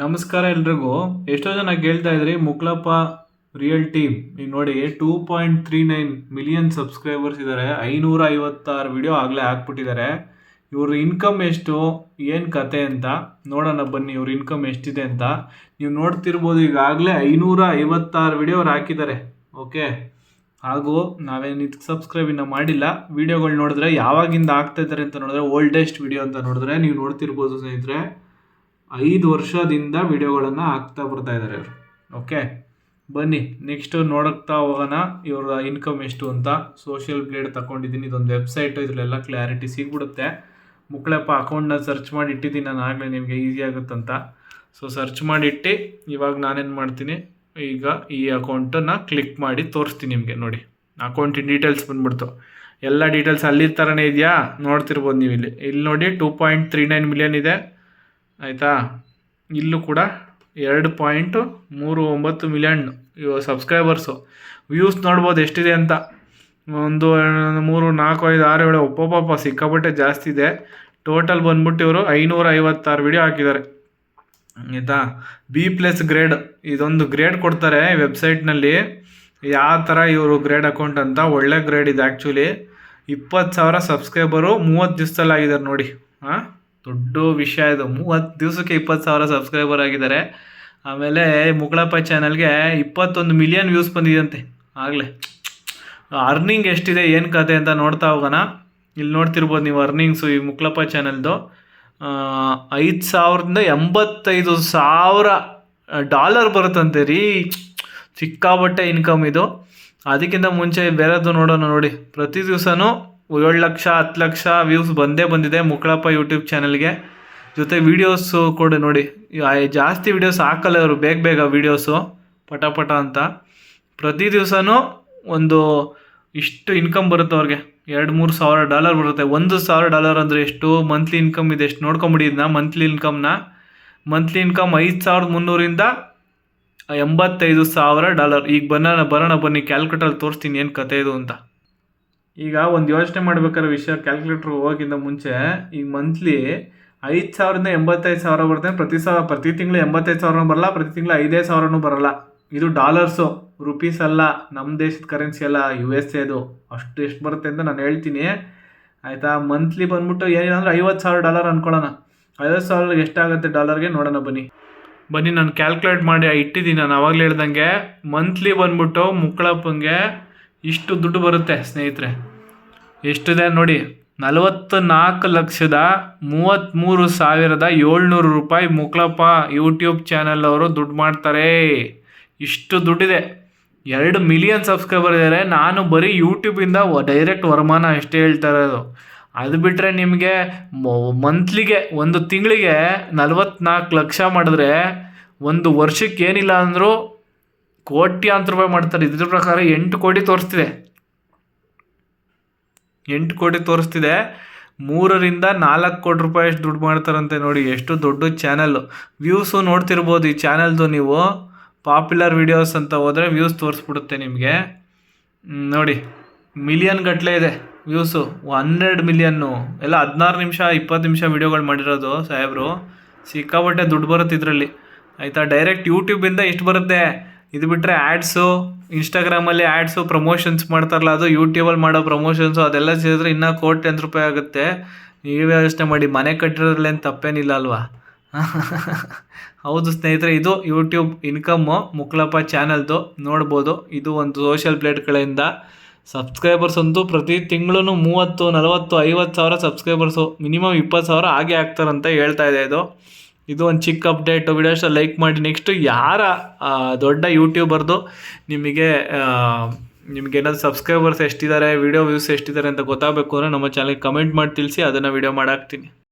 ನಮಸ್ಕಾರ ಎಲ್ರಿಗೂ. ಎಷ್ಟೋ ಜನ ಕೇಳ್ತಾ ಇದ್ರಿ ಮುಕ್ಲಪ್ಪ ರಿಯಲ್ ಟೀಮ್ ಈಗ ನೋಡಿ 2.39 ಮಿಲಿಯನ್ ಸಬ್ಸ್ಕ್ರೈಬರ್ಸ್ ಇದ್ದಾರೆ. 556 ವಿಡಿಯೋ ಆಗಲೇ ಹಾಕ್ಬಿಟ್ಟಿದ್ದಾರೆ. ಇವ್ರ ಇನ್ಕಮ್ ಎಷ್ಟು, ಏನು ಕತೆ ಅಂತ ನೋಡೋಣ ಬನ್ನಿ. ಇವ್ರ ಇನ್ಕಮ್ ಎಷ್ಟಿದೆ ಅಂತ ನೀವು ನೋಡ್ತಿರ್ಬೋದು. ಈಗಾಗಲೇ 556 ವಿಡಿಯೋ ಅವ್ರು ಹಾಕಿದ್ದಾರೆ. ಓಕೆ, ಹಾಗೂ ನಾವೇನು ಇದಕ್ಕೆ ಸಬ್ಸ್ಕ್ರೈಬ್ ಇನ್ನೂ ಮಾಡಿಲ್ಲ. ವಿಡಿಯೋಗಳು ನೋಡಿದ್ರೆ ಯಾವಾಗಿಂದ ಆಗ್ತಾ ಇದ್ದಾರೆ ಅಂತ ನೋಡಿದ್ರೆ ಓಲ್ಡೆಸ್ಟ್ ವಿಡಿಯೋ ಅಂತ ನೋಡಿದ್ರೆ ನೀವು ನೋಡ್ತಿರ್ಬೋದು ಸ್ನೇಹಿತರೆ. 5 ವರ್ಷದಿಂದ ವಿಡಿಯೋಗಳನ್ನು ಹಾಕ್ತಾ ಬರ್ತಾ ಇದ್ದಾರೆ ಇವರು. ಓಕೆ, ಬನ್ನಿ ನೆಕ್ಸ್ಟ್ ನೋಡುತ್ತಾ ಹೋಗೋಣ ಇವರ ಇನ್ಕಮ್ ಎಷ್ಟು ಅಂತ. ಸೋಷಿಯಲ್ ಬ್ಲೇಡ್ ತಗೊಂಡಿದ್ದೀನಿ, ಇದೊಂದು ವೆಬ್ಸೈಟು, ಇದರಲ್ಲೆಲ್ಲ ಕ್ಲಾರಿಟಿ ಸಿಗ್ಬಿಡುತ್ತೆ. ಮುಕ್ಳಪ್ಪ ಅಕೌಂಟ್ನ ಸರ್ಚ್ ಮಾಡಿ ಇಟ್ಟಿದ್ದೀನಿ ನಾನು ಆಗಲೇ, ನಿಮಗೆ ಈಸಿ ಆಗುತ್ತಂತ. ಸೊ ಸರ್ಚ್ ಮಾಡಿಟ್ಟು ಇವಾಗ ನಾನೇನು ಮಾಡ್ತೀನಿ, ಈಗ ಈ ಅಕೌಂಟನ್ನು ಕ್ಲಿಕ್ ಮಾಡಿ ತೋರಿಸ್ತೀನಿ ನಿಮಗೆ. ನೋಡಿ, ಅಕೌಂಟಿನ ಡೀಟೇಲ್ಸ್ ಬಂದ್ಬಿಡ್ತು. ಎಲ್ಲ ಡೀಟೇಲ್ಸ್ ಅಲ್ಲಿ ಥರನೇ ಇದೆಯಾ, ನೋಡ್ತಿರ್ಬೋದು ನೀವು. ಇಲ್ಲಿ ನೋಡಿ 2.39 ಮಿಲಿಯನ್ ಇದೆ ಆಯಿತಾ. ಇಲ್ಲೂ ಕೂಡ 2.39 ಮಿಲಿಯನ್ ಸಬ್ಸ್ಕ್ರೈಬರ್ಸು. ವ್ಯೂಸ್ ನೋಡ್ಬೋದು ಎಷ್ಟಿದೆ ಅಂತ. 1 3 4 5 6 7 ಒಪ್ಪೊಪ್ಪ ಸಿಕ್ಕಾಪಟ್ಟೆ ಜಾಸ್ತಿ ಇದೆ. ಟೋಟಲ್ ಬಂದ್ಬಿಟ್ಟು ಇವರು 556 ವಿಡಿಯೋ ಹಾಕಿದ್ದಾರೆ ಆಯಿತಾ. B+ ಗ್ರೇಡ್, ಇದೊಂದು ಗ್ರೇಡ್ ಕೊಡ್ತಾರೆ ವೆಬ್ಸೈಟ್ನಲ್ಲಿ. ಯಾವ ಥರ ಇವರು ಗ್ರೇಡ್ ಅಕೌಂಟ್ ಅಂತ, ಒಳ್ಳೆ ಗ್ರೇಡ್ ಇದೆ ಆ್ಯಕ್ಚುಲಿ. 20,000 ಸಬ್ಸ್ಕ್ರೈಬರು 30 ದಿವಸದಲ್ಲಿ ಆಗಿದ್ದಾರೆ ನೋಡಿ. ದೊಡ್ಡ ವಿಷಯ ಇದು. 30 ದಿವಸಕ್ಕೆ 20,000 ಸಬ್ಸ್ಕ್ರೈಬರ್ ಆಗಿದ್ದಾರೆ. ಆಮೇಲೆ ಮುಕ್ಳಪ್ಪ ಚಾನಲ್ಗೆ 21 ಮಿಲಿಯನ್ ವ್ಯೂಸ್ ಬಂದಿದಂತೆ ಆಗಲೇ. ಅರ್ನಿಂಗ್ ಎಷ್ಟಿದೆ, ಏನು ಕತೆ ಅಂತ ನೋಡ್ತಾ ಹೋಗೋಣ. ಇಲ್ಲಿ ನೋಡ್ತಿರ್ಬೋದು ನೀವು ಅರ್ನಿಂಗ್ಸು ಈ ಮುಕ್ಳಪ್ಪ ಚಾನಲ್ದು. $5,85,000 ಬರುತ್ತಂತೆ ರೀ. ಸಿಕ್ಕಾಬಟ್ಟೆ ಇನ್ಕಮ್ ಇದು. ಅದಕ್ಕಿಂತ ಮುಂಚೆ ಬೇರೆದು ನೋಡೋಣ. ನೋಡಿ, ಪ್ರತಿ ದಿವಸನೂ 7 ಲಕ್ಷ 10 ಲಕ್ಷ ವ್ಯೂಸ್ ಬಂದಿದೆ ಮುಕ್ಳಪ್ಪ ಯೂಟ್ಯೂಬ್ ಚಾನಲ್ಗೆ. ಜೊತೆ ವೀಡಿಯೋಸು ಕೂಡ ನೋಡಿ, ಜಾಸ್ತಿ ವೀಡಿಯೋಸ್ ಹಾಕಲ್ಲ ಇವರು, ಬೇಗ ವೀಡಿಯೋಸು ಪಟ ಅಂತ. ಪ್ರತಿ ದಿವಸನೂ ಒಂದು ಇಷ್ಟು ಇನ್ಕಮ್ ಬರುತ್ತೆ ಅವ್ರಿಗೆ. $2,000-3,000 ಬರುತ್ತೆ. $1,000 ಅಂದರೆ ಎಷ್ಟು ಮಂತ್ಲಿ ಇನ್ಕಮ್ ಇದೆ, ಎಷ್ಟು ನೋಡ್ಕೊಂಬಿಡಿ ಇದನ್ನ. ಮಂತ್ಲಿ ಇನ್ಕಮ್ 5,300ರಿಂದ $85,000. ಈಗ ಬರೋಣ ಬನ್ನಿ, ಕ್ಯಾಲ್ಕುಲೇಟರ್ ತೋರಿಸ್ತೀನಿ ಏನು ಕತೆ ಇದು ಅಂತ. ಈಗ ಒಂದು ಯೋಚನೆ ಮಾಡ್ಬೇಕಾದ್ರೆ ವಿಷಯ, ಕ್ಯಾಲ್ಕುಲೇಟ್ರ್ ಹೋಗೋಕ್ಕಿಂತ ಮುಂಚೆ ಈಗ ಮಂತ್ಲಿ 5,000ರಿಂದ 85,000 ಬರುತ್ತೆ. ಪ್ರತಿ ತಿಂಗಳು 85,000 ಬರಲ್ಲ, ಪ್ರತಿ ತಿಂಗಳು 5,000 ಬರಲ್ಲ. ಇದು ಡಾಲರ್ಸು, ರುಪೀಸ್ ಅಲ್ಲ, ನಮ್ಮ ದೇಶದ ಕರೆನ್ಸಿ ಅಲ್ಲ, USA ಅಷ್ಟು ಎಷ್ಟು ಬರುತ್ತೆ ಅಂತ ನಾನು ಹೇಳ್ತೀನಿ ಆಯಿತಾ. ಮಂತ್ಲಿ ಬಂದ್ಬಿಟ್ಟು ಏನಿಲ್ಲ ಅಂದರೆ $50,000 ಅಂದ್ಕೊಳ್ಳೋಣ. 50,000 ಎಷ್ಟಾಗುತ್ತೆ ಡಾಲರ್ಗೆ ನೋಡೋಣ ಬನ್ನಿ. ನಾನು ಕ್ಯಾಲ್ಕುಲೇಟ್ ಮಾಡಿ ಇಟ್ಟಿದ್ದೀನಿ. ನಾನು ಆವಾಗಲೇ ಹೇಳ್ದಂಗೆ ಮಂತ್ಲಿ ಬಂದ್ಬಿಟ್ಟು ಮುಕ್ಳಪ್ಪಂಗೆ ಇಷ್ಟು ದುಡ್ಡು ಬರುತ್ತೆ ಸ್ನೇಹಿತರೆ. ಎಷ್ಟಿದೆ ನೋಡಿ, 44,33,700 ರೂಪಾಯಿ ಮುಕ್ಳಪ್ಪ ಯೂಟ್ಯೂಬ್ ಚಾನಲ್ ಅವರು ದುಡ್ಡು ಮಾಡ್ತಾರೆ. ಇಷ್ಟು ದುಡ್ಡಿದೆ. 2 ಮಿಲಿಯನ್ ಸಬ್ಸ್ಕ್ರೈಬರ್ ಇದ್ದಾರೆ. ನಾನು ಬರೀ ಯೂಟ್ಯೂಬಿಂದ ಡೈರೆಕ್ಟ್ ವರಮಾನ ಅಷ್ಟೇ ಹೇಳ್ತಾ ಇರೋದು. ಅದು ಬಿಟ್ಟರೆ ನಿಮಗೆ ಮಂತ್ಲಿಗೆ, ಒಂದು ತಿಂಗಳಿಗೆ 44 ಲಕ್ಷ ಮಾಡಿದ್ರೆ ಒಂದು ವರ್ಷಕ್ಕೆ ಏನಿಲ್ಲ ಅಂದರೂ ಕೋಟ್ಯಾಂತರ ರೂಪಾಯಿ ಮಾಡ್ತಾರೆ. ಇದ್ರ ಪ್ರಕಾರ 8 ಕೋಟಿ ತೋರಿಸ್ತಿದೆ. 8 ಕೋಟಿ ತೋರಿಸ್ತಿದೆ. 3ರಿಂದ 4 ಕೋಟಿ ರೂಪಾಯಿ ಅಷ್ಟು ದುಡ್ಡು ಮಾಡ್ತಾರಂತೆ. ನೋಡಿ ಎಷ್ಟು ದೊಡ್ಡ ಚಾನಲ್ಲು. ವ್ಯೂಸು ನೋಡ್ತಿರ್ಬೋದು ಈ ಚಾನಲ್ದು. ನೀವು ಪಾಪ್ಯುಲರ್ ವೀಡಿಯೋಸ್ ಅಂತ ಹೋದರೆ ವ್ಯೂಸ್ ತೋರಿಸ್ಬಿಡುತ್ತೆ ನಿಮಗೆ. ನೋಡಿ, ಮಿಲಿಯನ್ ಗಟ್ಟಲೆ ಇದೆ ವ್ಯೂಸು. 100 ಮಿಲಿಯನ್ನು ಎಲ್ಲ 16 ನಿಮಿಷ 20 ನಿಮಿಷ ವೀಡಿಯೋಗಳು ಮಾಡಿರೋದು ಸಾಹೇಬರು. ಸಿಕ್ಕಾಬಟ್ಟೆ ದುಡ್ಡು ಬರುತ್ತೆ ಇದರಲ್ಲಿ ಆಯಿತಾ. ಡೈರೆಕ್ಟ್ ಯೂಟ್ಯೂಬಿಂದ ಇಷ್ಟು ಬರುತ್ತೆ. ಇದು ಬಿಟ್ಟರೆ ಆ್ಯಡ್ಸು, ಇನ್ಸ್ಟಾಗ್ರಾಮಲ್ಲಿ ಆ್ಯಡ್ಸು, ಪ್ರಮೋಷನ್ಸ್ ಮಾಡ್ತಾರಲ್ಲ ಅದು, ಯೂಟ್ಯೂಬಲ್ಲಿ ಮಾಡೋ ಪ್ರಮೋಷನ್ಸು, ಅದೆಲ್ಲ ಸೇರಿದ್ರೆ ಇನ್ನೂ ಕೋಟ್ಯಾಂತರ ರೂಪಾಯಿ ಆಗುತ್ತೆ. ನೀವೇ ಯೋಚನೆ ಮಾಡಿ, ಮನೆ ಕಟ್ಟಿರೋದ್ರಲ್ಲೇನು ತಪ್ಪೇನಿಲ್ಲ ಅಲ್ವಾ. ಹೌದು ಸ್ನೇಹಿತರೆ, ಇದು ಯೂಟ್ಯೂಬ್ ಇನ್ಕಮ್ಮು ಮುಕ್ಳಪ್ಪ ಚಾನಲ್ದು ನೋಡ್ಬೋದು. ಇದು ಒಂದು ಸೋಷಿಯಲ್ ಬ್ಲೇಡ್ ಕಡೆಯಿಂದ ಸಬ್ಸ್ಕ್ರೈಬರ್ಸ್ ಅಂತೂ ಪ್ರತಿ ತಿಂಗಳು 30, 40, 50,000 ಸಬ್ಸ್ಕ್ರೈಬರ್ಸು, ಮಿನಿಮಮ್ 20,000 ಹಾಗೆ ಆಗ್ತಾರಂತ ಹೇಳ್ತಾ ಇದೆ. ಇದು ಒಂದು ಚಿಕ್ಕ ಅಪ್ಡೇಟು. ವಿಡಿಯೋಸ್ ಲೈಕ್ ಮಾಡಿ. ನೆಕ್ಸ್ಟು ಯಾರ ದೊಡ್ಡ ಯೂಟ್ಯೂಬರ್ದು ನಿಮಗೆ ಏನಾದರೂ ಸಬ್ಸ್ಕ್ರೈಬರ್ಸ್ ಎಷ್ಟಿದ್ದಾರೆ, ವಿಡಿಯೋ ವ್ಯೂಸ್ ಎಷ್ಟಿದ್ದಾರೆ ಅಂತ ಗೊತ್ತಾಗಬೇಕು ಅಂದರೆ ನಮ್ಮ ಚಾನಲ್ಗೆ ಕಮೆಂಟ್ ಮಾಡಿ ತಿಳಿಸಿ, ಅದನ್ನು ವಿಡಿಯೋ ಮಾಡಾಕ್ತೀನಿ.